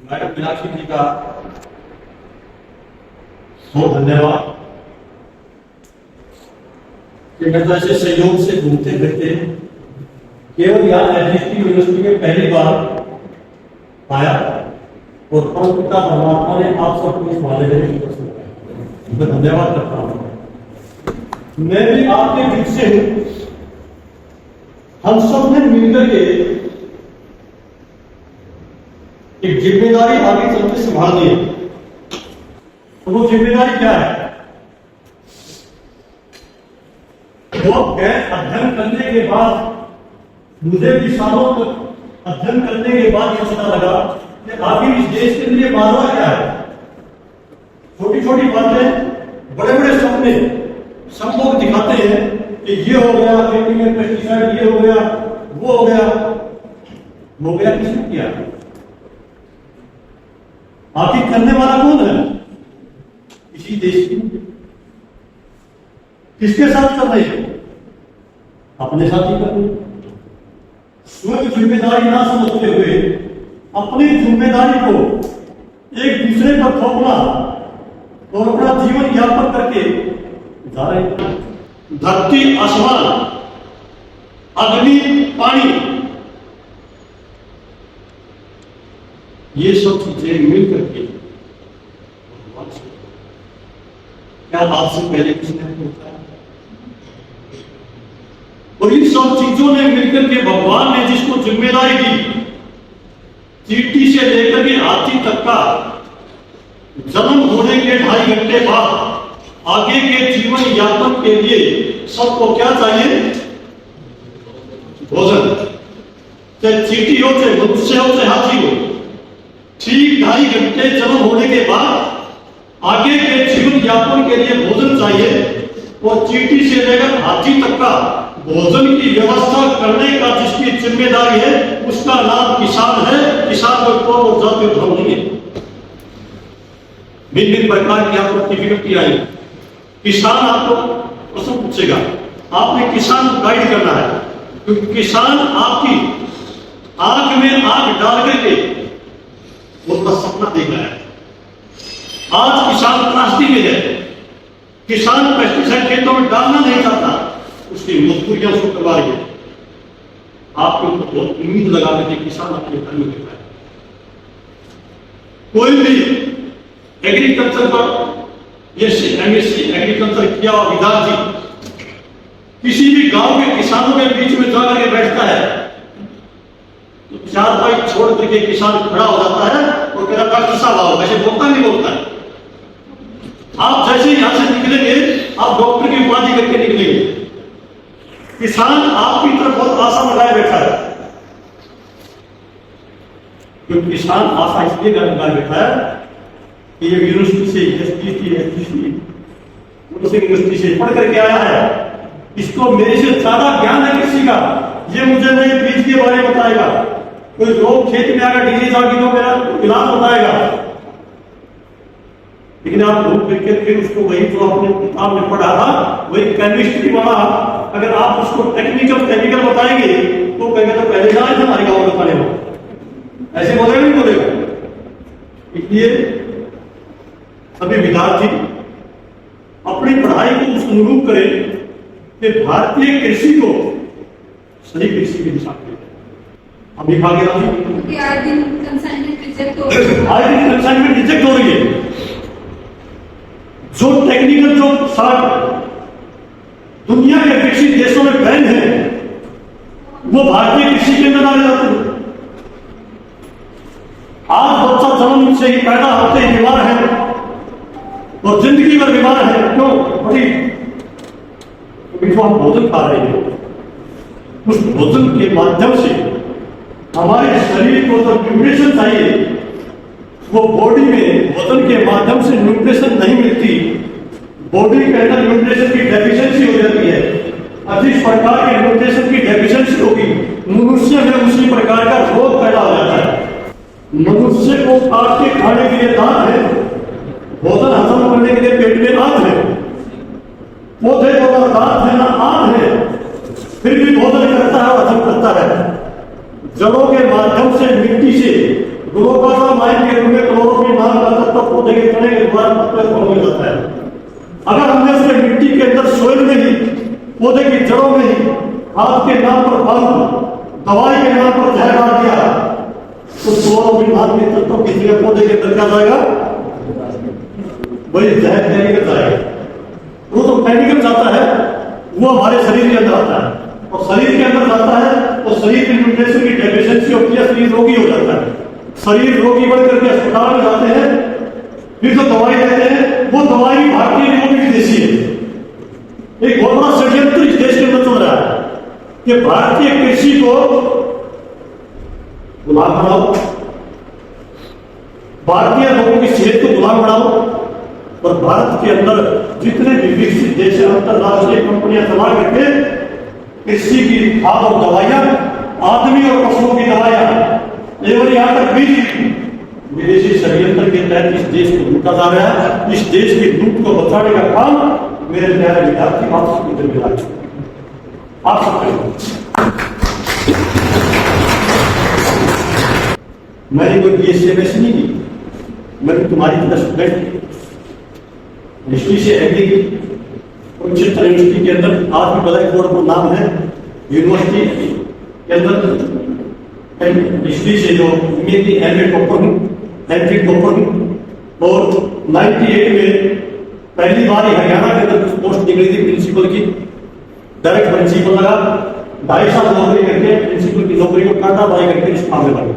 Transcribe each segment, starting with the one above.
Madam Meenakshi जी का बहुत धन्यवाद कि मैं तो ऐसे सहयोग से घूमते फिरते केवल यहाँ एडमिनिस्ट्रेटिव यूनिवर्सिटी में पहली बार आया और परमपिता परमात्मा ने आप सबको इस वाले मैं धन्यवाद करता हूँ। मैं भी आपके बीच से हूँ। हम सब ने मिलकर के एक जिम्मेदारी आगे चलते संभालनी है। तो वो जिम्मेदारी क्या है? वो अध्ययन करने के बाद मुझे भी सालों तक अध्ययन करने के बाद यह पता लगा कि आखिर इस देश के लिए मानना क्या है। छोटी छोटी बातें, बड़े बड़े सपने सब लोग दिखाते हैं कि ये हो गया, खेती में पेस्टिसाइड ये हो गया, वो हो गया किसने किया? आखिर करने वाला कौन है? इसी देश की। किसके साथ कर रहे हैं? अपने साथ ही कर रहे हैं। स्वयं जिम्मेदारी ना समझते हुए अपनी जिम्मेदारी को एक दूसरे पर थोपना और अपना जीवन यापन करके जा रहे हैं। धरती, आसमान, अग्नि, पानी, ये सब चीजें मिल करके क्या आज से पहले किसने होता है? और इन सब चीजों ने मिलकर के भगवान ने जिसको जिम्मेदारी दी, चींटी से लेकर के हाथी तक का, जन्म होने के 2.5 घंटे बाद आगे के जीवन यापन के लिए सबको क्या चाहिए? भोजन। चाहे चींटी हो, चाहे मनुष्य हो, चाहे हाथी हो, ठीक 2.5 घंटे जन्म होने के बाद आगे के जीवन यापन के लिए भोजन चाहिए। और चींटी से लेकर हाथी तक का भोजन की व्यवस्था करने का जिसकी जिम्मेदारी है, उसका नाम किसान है। किसान को कौन और जाति धर्म नहीं है। भिन्न प्रकार की आपको डिफिकल्टी आई, किसान आपको प्रश्न पूछेगा, आपने किसान को गाइड करना है, क्योंकि किसान आपकी आंख में आंख डाल करके वो अपना सपना देख रहा है। आज किसान त्रासदी में है। किसान पेस्टिसाइड खेतों में डालना नहीं चाहता, उसकी मजबूरियां उसको करवा रही है। आपके ऊपर बहुत उम्मीद लगा करके किसान आपके घर में देता है। कोई भी एग्रीकल्चर पर एमएससी एग्रीकल्चर किया विधार्थी किसी भी गांव के किसानों के बीच में जाकर के बैठता है तो 4 बाइक छोड़ करके किसान खड़ा हो जाता है और कहता डॉक्टर साहब आओ। वैसे बोलता नहीं बोलता है। आप जैसे यहां से निकलेंगे, आप डॉक्टर की उपाधि करके निकलेंगे। किसान आपकी तरफ बहुत आशा लगाए बैठा है, क्योंकि किसान आशा इसलिए लगाए बैठा है कि ये यूनिवर्सिटी से यूनिवर्सिटी से पढ़ करके आया है, इसको मेरे से ज्यादा ज्ञान है किसी का। ये मुझे नए बीज के बारे में बताएगा, कोई रोग खेत में आकर डिजीज आ गई तो मेरा इलाज बताएगा। लेकिन आप घूम फिर फिर उसको वही जो आपने किताब में पढ़ा था, वही केमिस्ट्री वाला, अगर आप उसको टेक्निकल केमिकल बताएंगे तो कहेंगे तो पहले जाए थे हमारे गाँव बताने वाला। ऐसे बोलेगा नहीं बोलेगा। इसलिए सभी विद्यार्थी अपनी पढ़ाई को उस अनुरूप करें कि भारतीय कृषि को सही कृषि की दिशा में हम दिखा गया। आज दिन कंसाइनमेंट रिजेक्ट हो रही है। जो टेक्निकल जो साथ दुनिया के विकसित देशों में बैन है, वो भारतीय कृषि के अंदर डाले जाते हैं। आज बच्चा जन्म से ही पैदा होते ही बीमार है और जिंदगी भर बीमार है। क्यों? क्योंकि जो हम भोजन खा रहे हैं, उस भोजन के माध्यम से हमारे शरीर को जो न्यूट्रिशन चाहिए, वो बॉडी में भोजन के माध्यम से न्यूट्रिशन नहीं मिलती। बॉडी के अंदर न्यूट्रिशन की डेफिशिएंसी हो जाती है। जिस प्रकार के न्यूट्रिशन की डेफिशिएंसी होगी, मनुष्य में उसी प्रकार का रोग पैदा हो जाता है। मनुष्य को काट के खाने के लिए दांत है, भोजन हजम करने के लिए पेट में आंत है। पौधे को ना दांत है ना आंत है, फिर भी भोजन करता है और हजम करता है। जड़ों के माध्यम से मिट्टी से ग्लूकोसामाइन के रूप में क्लोरोफिल नाम का तत्व पौधे के तने के द्वारा पत्ते को मिल जाता है। अगर हमने उसे मिट्टी के अंदर सोइल में ही, पौधे की जड़ों में ही खाद के नाम पर फालतू, दवाई के नाम पर जहर डाल दिया, तो क्लोरोफिल नाम के तत्व की जगह पौधे के अंदर क्या जाएगा? वही जहर केमिकल जाएगा। वो तो केमिकल जाता है, वो हमारे शरीर के अंदर आता है, और शरीर के अंदर जाता है तो शरीर में न्यूट्रिशन की डेफिशिएंसी होती है, शरीर रोगी हो जाता है। शरीर रोगी बन करके अस्पताल में जाते हैं, फिर जो दवाई देते हैं वो दवाई भारतीय लोगों की विदेशी है। एक बहुत बड़ा षड्यंत्र इस देश के अंदर चल रहा है कि भारतीय कृषि को गुलाम बनाओ, भारतीय लोगों की सेहत को गुलाम बनाओ, और भारत के अंदर जितने भी विकसित देश है अंतरराष्ट्रीय कंपनियां चला करके कृषि की खाद और दवाइयां, आदमी और पशुओं की दवाइयां, एवं यहां तक बीज विदेशी षड्यंत्र के तहत इस देश को लूटा जा रहा है। इस देश की लूट को बचाने का काम मेरे प्यारे विद्यार्थी आप सबको जिम्मेदारी, आप सबको। मैंने कोई BSc नहीं की, मैंने तुम्हारी तरह स्टूडेंट हिस्ट्री से एग्री की, कुरुक्षेत्र यूनिवर्सिटी के अंदर आज भी ब्लैक बोर्ड पर नाम है, यूनिवर्सिटी के अंदर हिस्ट्री से जो MA टॉपर हूँ, एंट्री टॉपर हूँ, और 98 में पहली बार हरियाणा के अंदर कुछ पोस्ट निकली थी प्रिंसिपल की, डायरेक्ट प्रिंसिपल लगा, 2.5 साल नौकरी करके प्रिंसिपल की नौकरी को काटा बाई करके इस काम में लगा।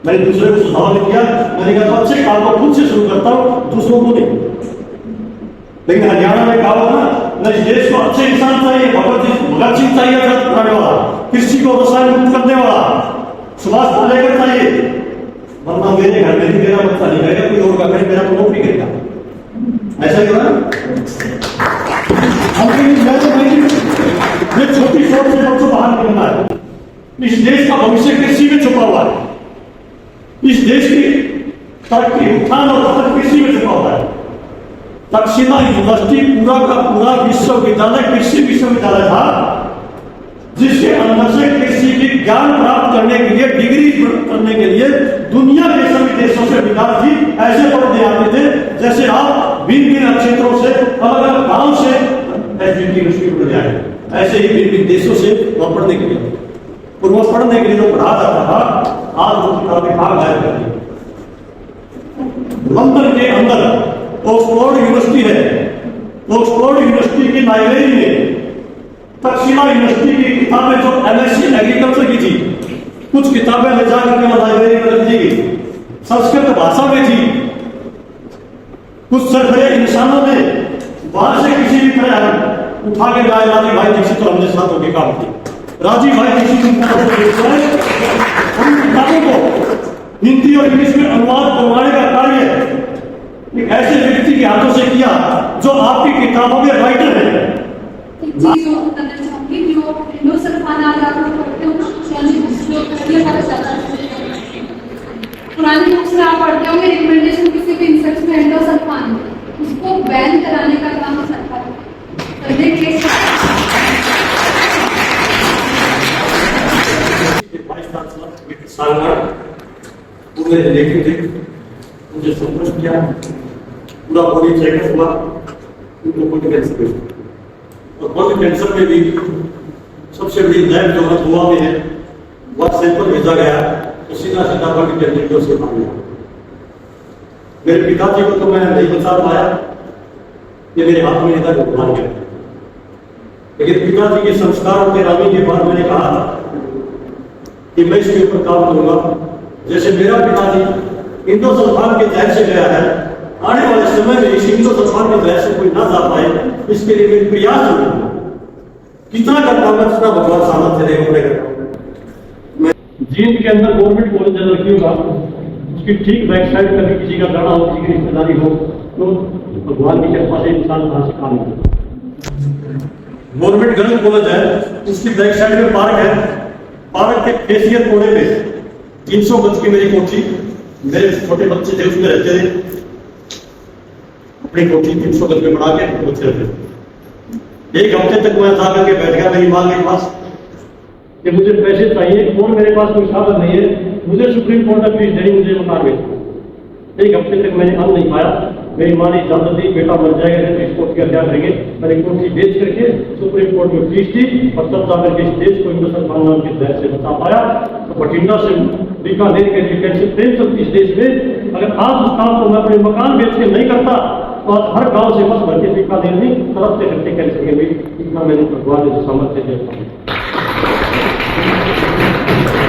मैंने दूसरे को सुझाव दिया, मैंने कहा तो अच्छे काम को खुद से शुरू करता हूँ, दूसरों को नहीं। लेकिन हरियाणा में कहा ना, इस देश को अच्छे इंसान चाहिए, भगत सिंह चाहिए कराने वाला, कृषि को रसायन मुक्त करने वाला, सुभाष पालेकर चाहिए, वरना मेरे घर में ही मेरा बच्चा नहीं रहेगा, कोई और का कहीं मेरा तो नौकरी करेगा। ऐसा ही होगा। ये छोटी सोच से बच्चों बाहर निकलना है। इस देश का भविष्य कृषि में छुपा हुआ है, इस देश की तरक्की, उत्थान और पतन कृषि में छुपा हुआ है। तक्षशिला यूनिवर्सिटी पूरा का पूरा विश्वविद्यालय कृषि विश्वविद्यालय था, जिसके अंदर से कृषि की ज्ञान प्राप्त करने के लिए, डिग्री करने के लिए दुनिया के सभी देशों से विद्यार्थी ऐसे पढ़ने आते थे जैसे आप भिन्न भिन्न क्षेत्रों से, अलग अलग गांव से यूनिवर्सिटी में जाए, ऐसे ही भिन्न भिन्न देशों से वह पढ़ने के लिए, और वह पढ़ने के लिए जो पढ़ा जाता था, आज वो किताबें भाग गायब कर दी। लंदन के अंदर ऑक्सफोर्ड यूनिवर्सिटी है, ऑक्सफोर्ड यूनिवर्सिटी की लाइब्रेरी में तक्षशिला यूनिवर्सिटी की किताबें जो MSc एग्रीकल्चर की थी, कुछ किताबें ले जाकर के लाइब्रेरी में रख दी गई, संस्कृत भाषा में थी। कुछ सरफरे इंसानों ने बाहर से किसी भी तरह उठा के लाए, राजीव भाई दीक्षित तो हमने साथ होकर काम किया, राजीव भाई दीक्षित उन किताबों को हिंदी और इंग्लिश में अनुवाद करवाने का कार्य एक ऐसे व्यक्ति के हाथों से किया जो आपकी किताबों के राइटर है। पुरानी बुक्स में आप पढ़ते होंगे रिकमेंडेशन किसी भी इंसेक्ट में एंडोसल्फान, उसको बैन कराने का काम सरकार करने के पूरे रिलेटिव थे, मुझे संतुष्ट किया, पूरा बॉडी चेकअप हुआ, उनको कोई कैंसर हुआ, और बॉडी कैंसर में भी सबसे बड़ी लैब जो गोवा में है, वह सैंपल भेजा गया तो सीधा सीधा बॉडी कैंसर उसके मार लिया। मेरे पिताजी को तो मैं नहीं बचा पाया, ये मेरे हाथ में इधर मार गया, लेकिन पिताजी के संस्कारों के रामी के बाद मैंने कहा कि मैं इसके ऊपर काम करूंगा। जैसे मेरा पिताजी इंडोसल्फान के जहर से गया है, आने वाले समय में इस इंडोसल्फान के जहर से कोई ना जा पाए, इसके लिए मैं प्रयास करूंगा। कितना कर पाऊंगा, कितना भगवान सामर्थ्य देगा मैं। जींद के अंदर गवर्नमेंट कॉलेज है लड़कियों का, उसकी ठीक बैक साइड कभी किसी का लड़ा हो, किसी की रिश्तेदारी हो, तो भगवान की कृपा से इंसान कहां से काम होगा। गवर्नमेंट गर्ल्स कॉलेज है, उसकी बैक साइड में पार्क है, पार्क के फेसियल कोने पे 300 गज की मेरी कोठी, मेरे छोटे बच्चे थे उसमें रहते थे, अपनी कोठी 300 गज में बना के बच्चे रहते थे। एक हफ्ते तक मैं जाकर के बैठ गया मेरी मां के पास, कि मुझे पैसे चाहिए और मेरे पास कोई साधन नहीं है, मुझे सुप्रीम कोर्ट में फीस देनी, मुझे मकान बेचना। एक हफ्ते तक मैंने अन्न नहीं पाया। मेरी माँ ने इजाजत दी, बेटा मर जाएगा तो इस कोर्ट का क्या करेंगे। मैंने कोर्ट की बेच करके सुप्रीम कोर्ट में फीस दी और तब जाकर के इस देश को हिंदुस्तान खानदान के दहर से बचा पाया। तो बठिंडा से बीकानेर के डिफेंस प्रेम इस देश में अगर आज उस काम को मैं अपने मकान बेच के नहीं करता तो आज हर गांव से बस भर के बीकानेर में तरफ से इकट्ठे कर सकेंगे। इतना मैंने भगवान ने सामर्थ्य दिया।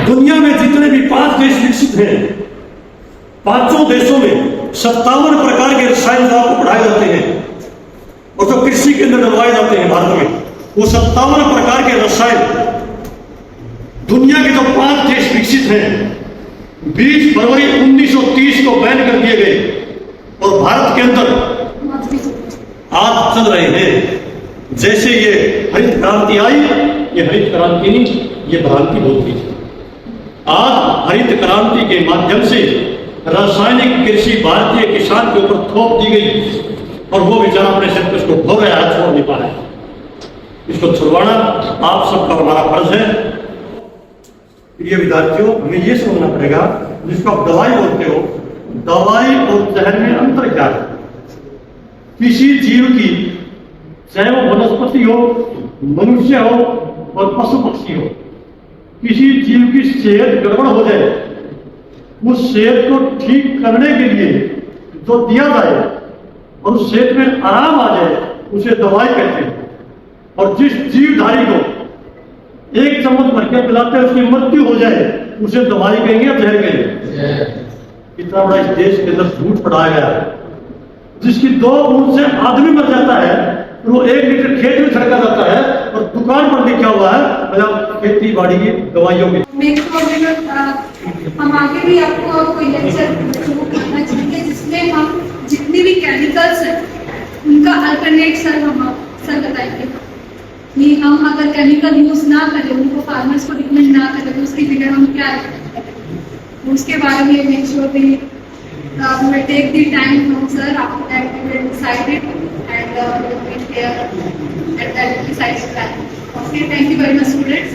दुनिया में जितने भी 5 देश विकसित हैं, 5 देशों में 57 प्रकार के रसायन जो आपको पढ़ाए जाते हैं और जो कृषि के अंदर डलवाए जाते हैं भारत में, वो 57 प्रकार के रसायन दुनिया के जो 5 देश विकसित हैं 20 फरवरी 1930 को बैन कर दिए गए और भारत के अंदर आज चल रहे हैं। जैसे ये हरित क्रांति आई, ये हरित क्रांति नहीं, ये भ्रांति बहुत थी। आज हरित क्रांति के माध्यम से रासायनिक कृषि भारतीय किसान के ऊपर थोप दी गई और वो बेचारा अपने सिर पर इसको ढो रहा है, छोड़ नहीं पा रहा है। इसको छुड़वाना आप सबका हमारा फर्ज है। प्रिय विद्यार्थियों, हमें ये समझना पड़ेगा, जिसको आप दवाई बोलते हो, दवाई और जहर में अंतर क्या है। किसी जीव की, चाहे वो वनस्पति हो, मनुष्य हो और पशु पक्षी हो, किसी जीव की सेहत गड़बड़ हो जाए, उस सेहत को ठीक करने के लिए जो दिया जाए और उस सेहत में आराम आ जाए, उसे दवाई कहते हैं। और जिस जीवधारी को 1 चम्मच भर के पिलाते हैं उसकी मृत्यु हो जाए, उसे दवाई कहेंगे या जहर कहेंगे। इतना बड़ा इस देश के अंदर झूठ पढ़ाया गया है, जिसकी 2 बूंद से आदमी मर जाता है, वो 1 लीटर खेत में छिड़का जाता है और दुकान पर लिखा हुआ है मतलब खेती बाड़ी की दवाइयों की। हम आगे भी आपको कोई लेक्चर करना चाहिए जिसमें हम जितने भी केमिकल्स हैं उनका अल्टरनेट सर बताएंगे कि हम अगर केमिकल यूज ना करें, उनको फार्मर्स को रिकमेंड ना करें, तो उसकी जगह हम क्या करें, उसके बारे में make sure we will take the time from sir after that we will decide it and we will meet here at that decided time. Okay, thank you very much students.